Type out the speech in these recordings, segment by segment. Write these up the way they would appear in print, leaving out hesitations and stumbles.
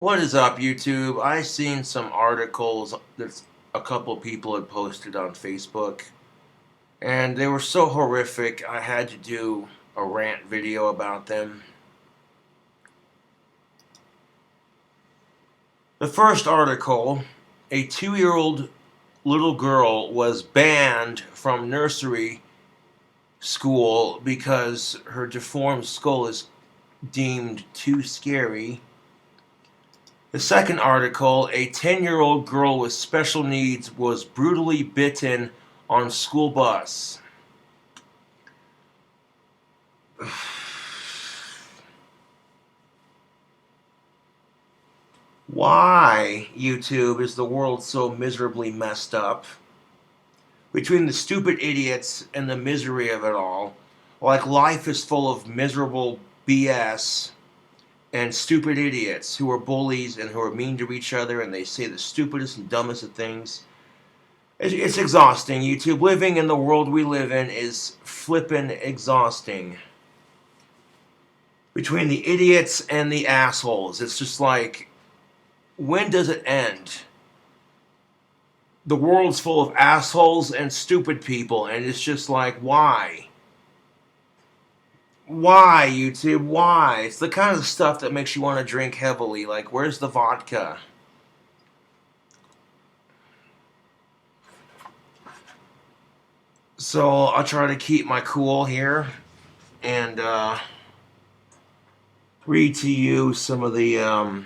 What is up, YouTube? I seen some articles that a couple people had posted on Facebook, and they were so horrific I had to do a rant video about them. The first article, a 2-year-old little girl was banned from nursery school because her deformed skull is deemed too scary. The second article, a 10-year-old girl with special needs was brutally bitten on school bus. Why, YouTube, is the world so miserably messed up? Between the stupid idiots and the misery of it all, like life is full of miserable BS and stupid idiots who are bullies and who are mean to each other and they say the stupidest and dumbest of things. It's exhausting, YouTube. Living in the world we live in is flippin' exhausting. Between the idiots and the assholes, it's just like, when does it end? The world's full of assholes and stupid people, and it's just like, why? Why, YouTube? Why? It's the kind of stuff that makes you want to drink heavily. Like, where's the vodka? So I'll try to keep my cool here and read to you some of the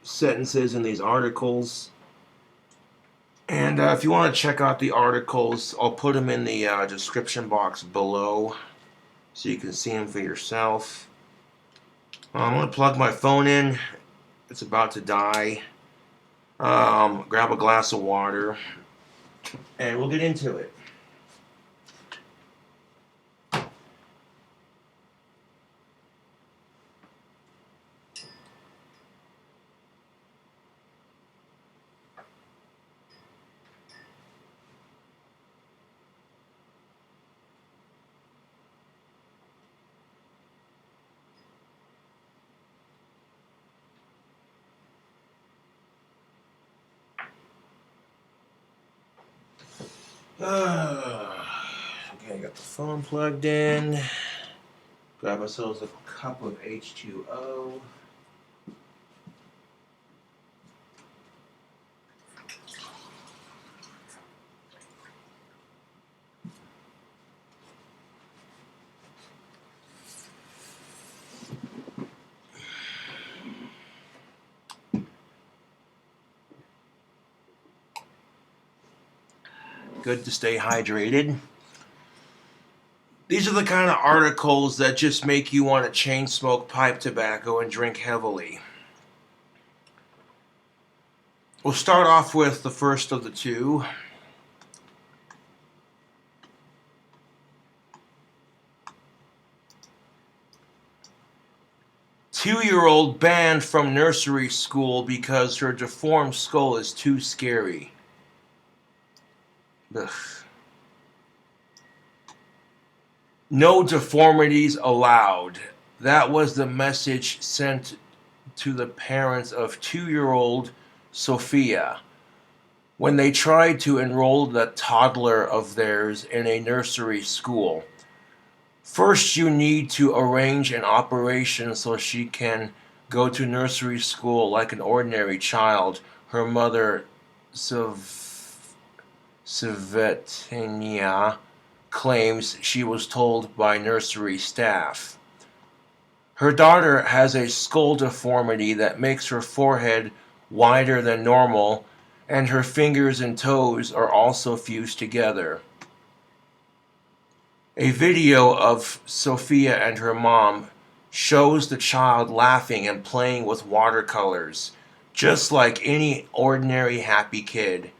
sentences in these articles. And if you want to check out the articles, I'll put them in the description box below so you can see them for yourself. I'm going to plug my phone in. It's about to die. Grab a glass of water, and we'll get into it. Okay, got the phone plugged in. Grab ourselves a cup of H2O. Good to stay hydrated. These are the kind of articles that just make you want to chain smoke pipe tobacco and drink heavily. We'll start off with the first of the two. Two-year-old banned from nursery school because her deformed skull is too scary. Ugh. No deformities allowed. That was the message sent to the parents of 2-year-old Sophia when they tried to enroll the toddler of theirs in a nursery school. First, you need to arrange an operation so she can go to nursery school like an ordinary child, her mother, Svetlana, claims she was told by nursery staff. Her daughter has a skull deformity that makes her forehead wider than normal, and her fingers and toes are also fused together. A video of Sophia and her mom shows the child laughing and playing with watercolors, just like any ordinary happy kid.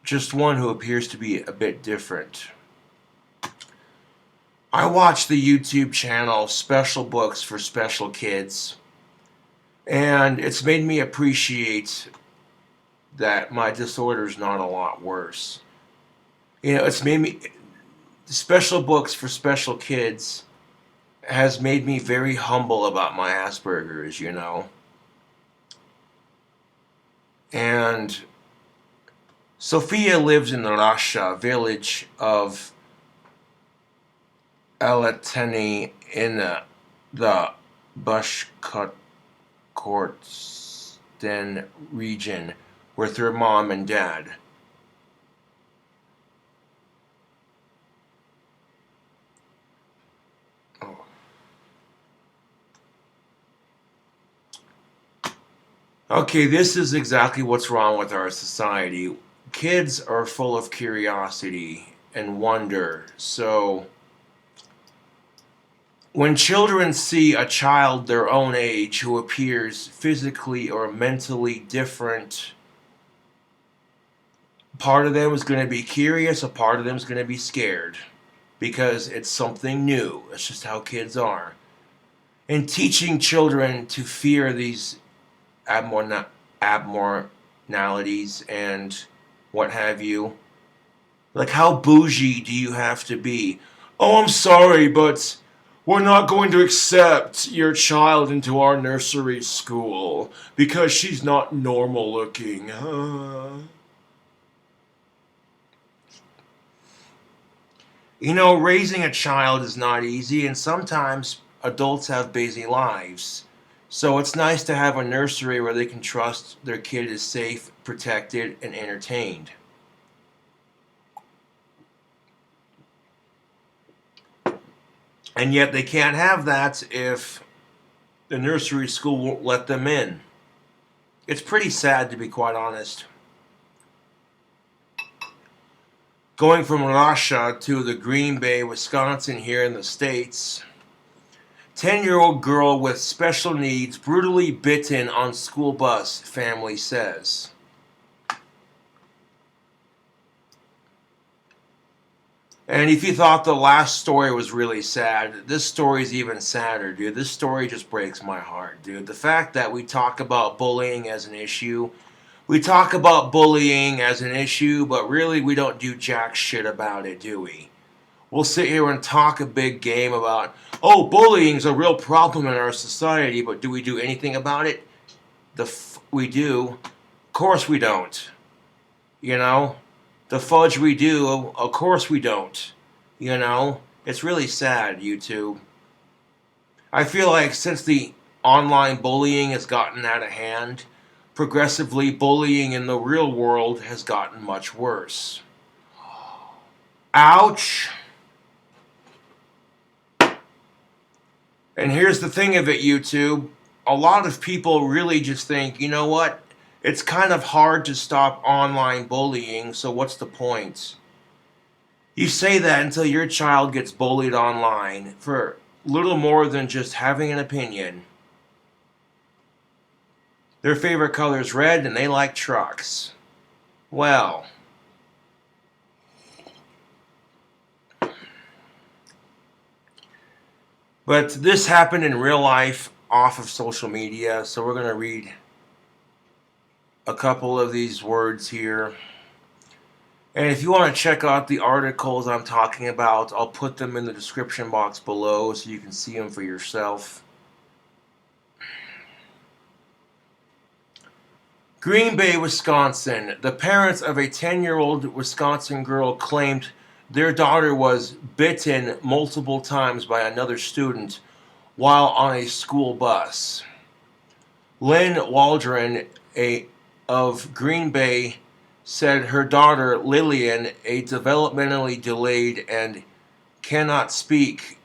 Just one who appears to be a bit different. I watch the YouTube channel Special Books for Special Kids, and it's made me appreciate that my disorder's not a lot worse. You know, it's made me... Special Books for Special Kids has made me very humble about my Asperger's, you know. And Sophia lives in the Rasha village of Alateni in the Bashkortostan region with her mom and dad. Oh. Okay, this is exactly what's wrong with our society. Kids are full of curiosity and wonder. So when children see a child their own age who appears physically or mentally different, part of them is going to be curious, a part of them is going to be scared because it's something new. That's just how kids are. And teaching children to fear these abnormalities and what have you. Like, how bougie do you have to be? Oh, I'm sorry, but we're not going to accept your child into our nursery school because she's not normal looking. You know, raising a child is not easy, and sometimes adults have busy lives. So it's nice to have a nursery where they can trust their kid is safe, protected, and entertained. And yet they can't have that if the nursery school won't let them in. It's pretty sad, to be quite honest. Going from Russia to the Green Bay, Wisconsin, here in the States, 10-year-old girl with special needs brutally bitten on school bus, family says. And if you thought the last story was really sad, this story is even sadder, dude. This story just breaks my heart, dude. The fact that we talk about bullying as an issue, but really we don't do jack shit about it, do we? We'll sit here and talk a big game about, oh, bullying's a real problem in our society, but do we do anything about it? We do. Of course we don't. You know? The fudge we do, of course we don't. You know? It's really sad, YouTube. I feel like since the online bullying has gotten out of hand, progressively bullying in the real world has gotten much worse. Ouch! And here's the thing of it, YouTube. A lot of people really just think, you know what? It's kind of hard to stop online bullying, so what's the point? You say that until your child gets bullied online for little more than just having an opinion. Their favorite color is red and they like trucks. Well, but this happened in real life off of social media, so we're going to read a couple of these words here. And if you want to check out the articles I'm talking about, I'll put them in the description box below so you can see them for yourself. Green Bay, Wisconsin. The parents of a 10-year-old Wisconsin girl claimed their daughter was bitten multiple times by another student while on a school bus. Lynn Waldron, of Green Bay, said her daughter Lillian, a developmentally delayed and cannot speak.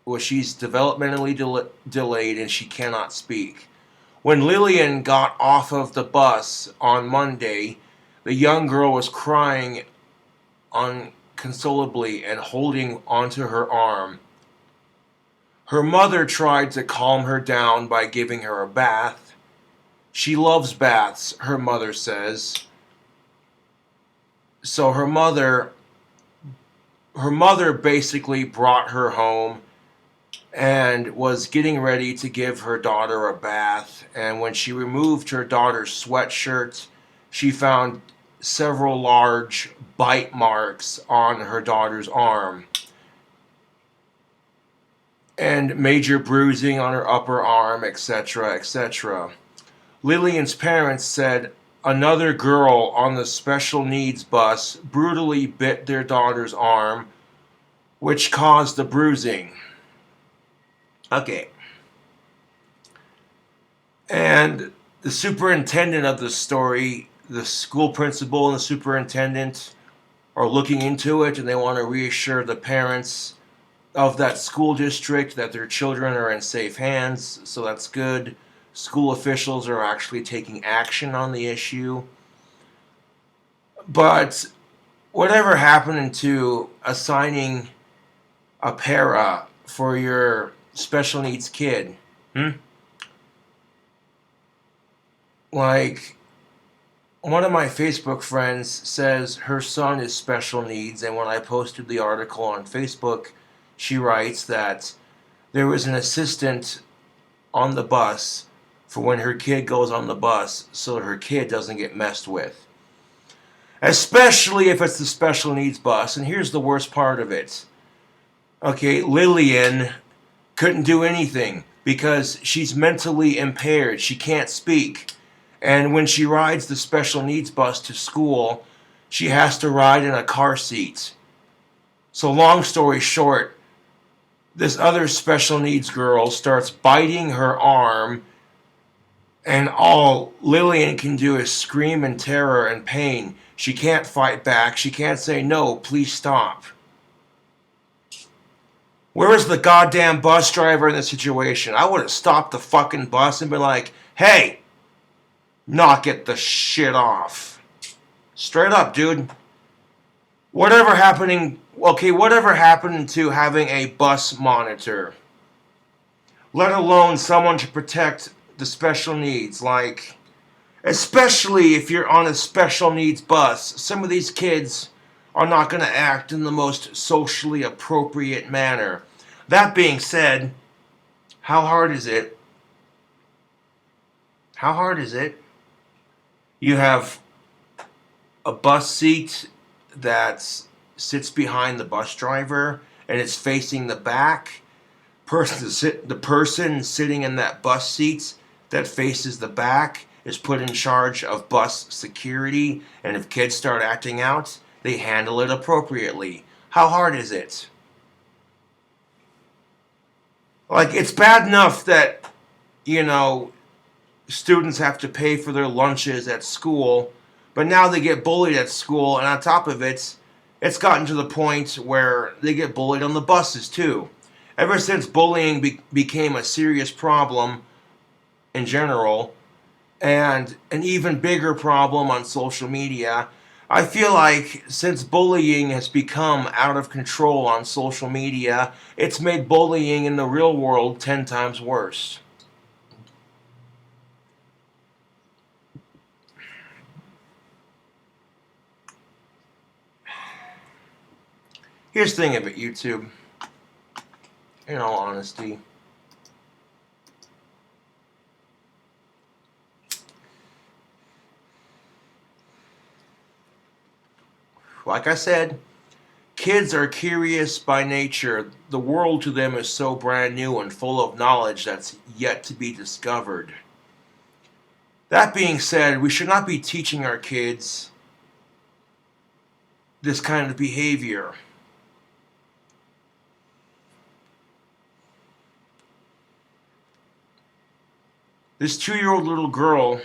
Well, she's developmentally delayed and she cannot speak. When Lillian got off of the bus on Monday, the young girl was crying unconsolably and holding onto her arm. Her mother tried to calm her down by giving her a bath. She loves baths, her mother says. So her mother basically brought her home and was getting ready to give her daughter a bath. And when she removed her daughter's sweatshirt, she found several large bite marks on her daughter's arm. and major bruising on her upper arm, etc., etc. Lillian's parents said another girl on the special needs bus brutally bit their daughter's arm, which caused the bruising. Okay. And the superintendent of the story, the school principal and the superintendent are looking into it, and they want to reassure the parents of that school district that their children are in safe hands, so that's good. School officials are actually taking action on the issue. But whatever happened to assigning a para for your special needs kid? Like, one of my Facebook friends says her son is special needs, and when I posted the article on Facebook, she writes that there was an assistant on the bus for when her kid goes on the bus so her kid doesn't get messed with. Especially if it's the special needs bus. And here's the worst part of it. Okay, Lillian couldn't do anything because she's mentally impaired. She can't speak. And when she rides the special needs bus to school, she has to ride in a car seat. So long story short, this other special needs girl starts biting her arm, and all Lillian can do is scream in terror and pain. She can't fight back. She can't say, no, please stop. Where is the goddamn bus driver in this situation? I would have stopped the fucking bus and been like, hey, knock it the shit off. Straight up, dude. Whatever happened to having a bus monitor? Let alone someone to protect the special needs, like, especially if you're on a special needs bus, some of these kids are not going to act in the most socially appropriate manner. That being said, how hard is it? How hard is it? You have a bus seat that sits behind the bus driver and it's facing the back. The person sitting in that bus seat that faces the back is put in charge of bus security, and if kids start acting out, they handle it appropriately. How hard is it? Like, it's bad enough that, students have to pay for their lunches at school, but now they get bullied at school, and on top of it, it's gotten to the point where they get bullied on the buses too. Ever since bullying became a serious problem in general, and an even bigger problem on social media, I feel like since bullying has become out of control on social media, it's made bullying in the real world 10 times worse. Here's the thing of it, YouTube. In all honesty, like I said, kids are curious by nature. The world to them is so brand new and full of knowledge that's yet to be discovered. That being said, we should not be teaching our kids this kind of behavior. This 2-year-old little girl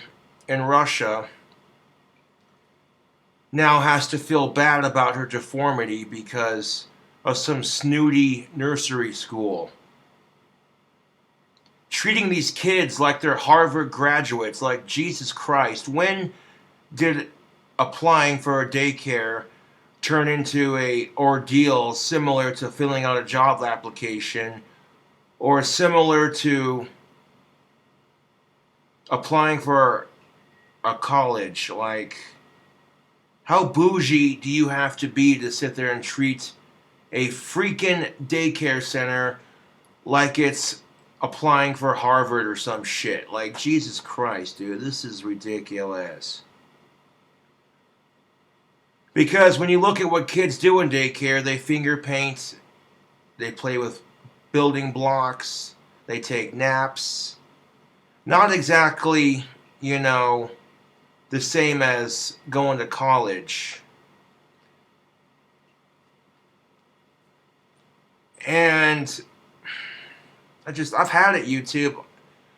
in Russia now has to feel bad about her deformity because of some snooty nursery school. Treating these kids like they're Harvard graduates, like Jesus Christ. When did applying for a daycare turn into an ordeal similar to filling out a job application, or similar to applying for a college? Like, how bougie do you have to be to sit there and treat a freaking daycare center like it's applying for Harvard or some shit? Like, Jesus Christ, dude, this is ridiculous. Because when you look at what kids do in daycare, they finger paint, they play with building blocks. They take naps. Not exactly, you know, the same as going to college. And I've had it, YouTube.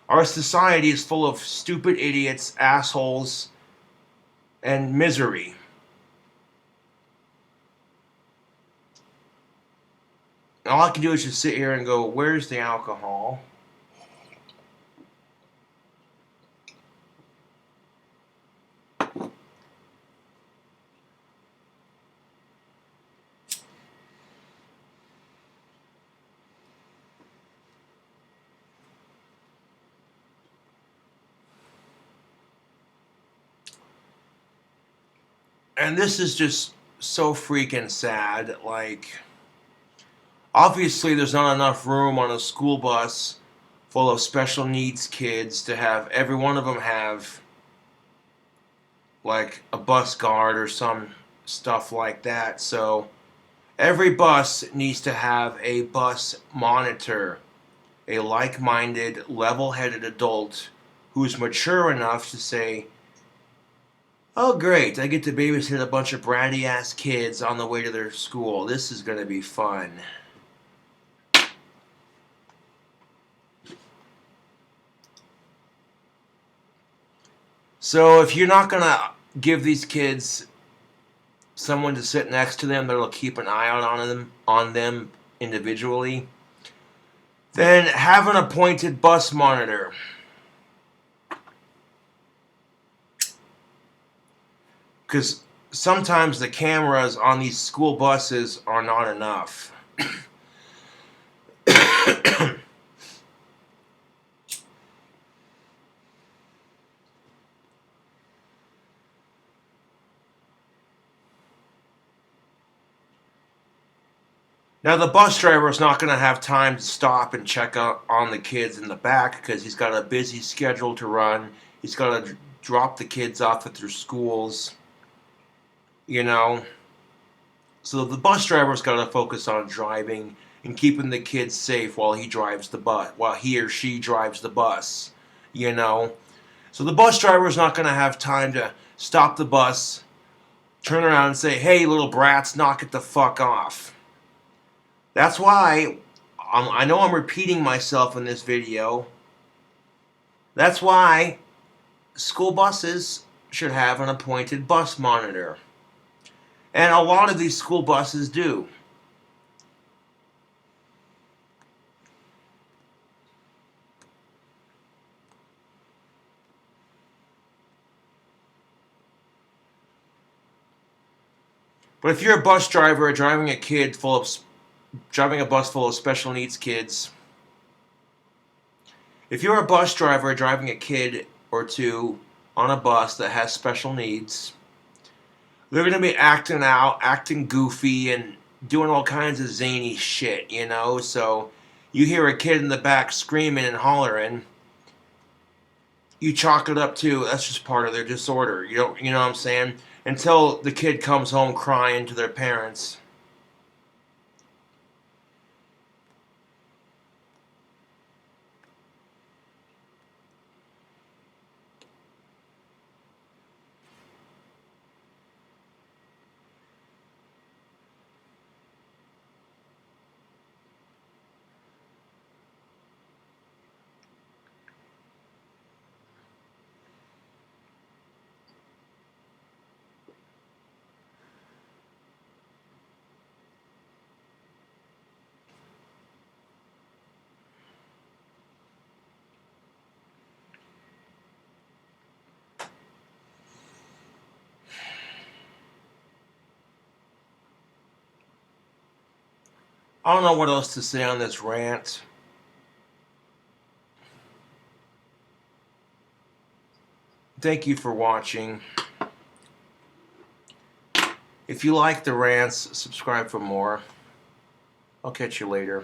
Our society is full of stupid idiots, assholes, and misery. All I can do is just sit here and go, where's the alcohol? And this is just so freaking sad. Like, obviously, there's not enough room on a school bus full of special needs kids to have every one of them have like a bus guard or some stuff like that. So every bus needs to have a bus monitor, a like-minded, level-headed adult who's mature enough to say, oh great, I get to babysit a bunch of bratty ass kids on the way to their school. This is going to be fun. So if you're not going to give these kids someone to sit next to them that'll keep an eye out on them individually, then have an appointed bus monitor. Because sometimes the cameras on these school buses are not enough. Now, the bus driver is not going to have time to stop and check out on the kids in the back because he's got a busy schedule to run. He's got to drop the kids off at their schools, you know. So the bus driver's got to focus on driving and keeping the kids safe while he or she drives the bus, you know. So the bus driver's not going to have time to stop the bus, turn around and say, hey, little brats, knock it the fuck off. That's why, I know I'm repeating myself in this video, that's why school buses should have an appointed bus monitor. And a lot of these school buses do. But if you're a bus driver driving a bus full of special needs kids, if you're a bus driver driving a kid or two on a bus that has special needs, they're going to be acting goofy, and doing all kinds of zany shit, you know? So you hear a kid in the back screaming and hollering, you chalk it up to, that's just part of their disorder. You know what I'm saying? Until the kid comes home crying to their parents. I don't know what else to say on this rant. Thank you for watching. If you like the rants, subscribe for more. I'll catch you later.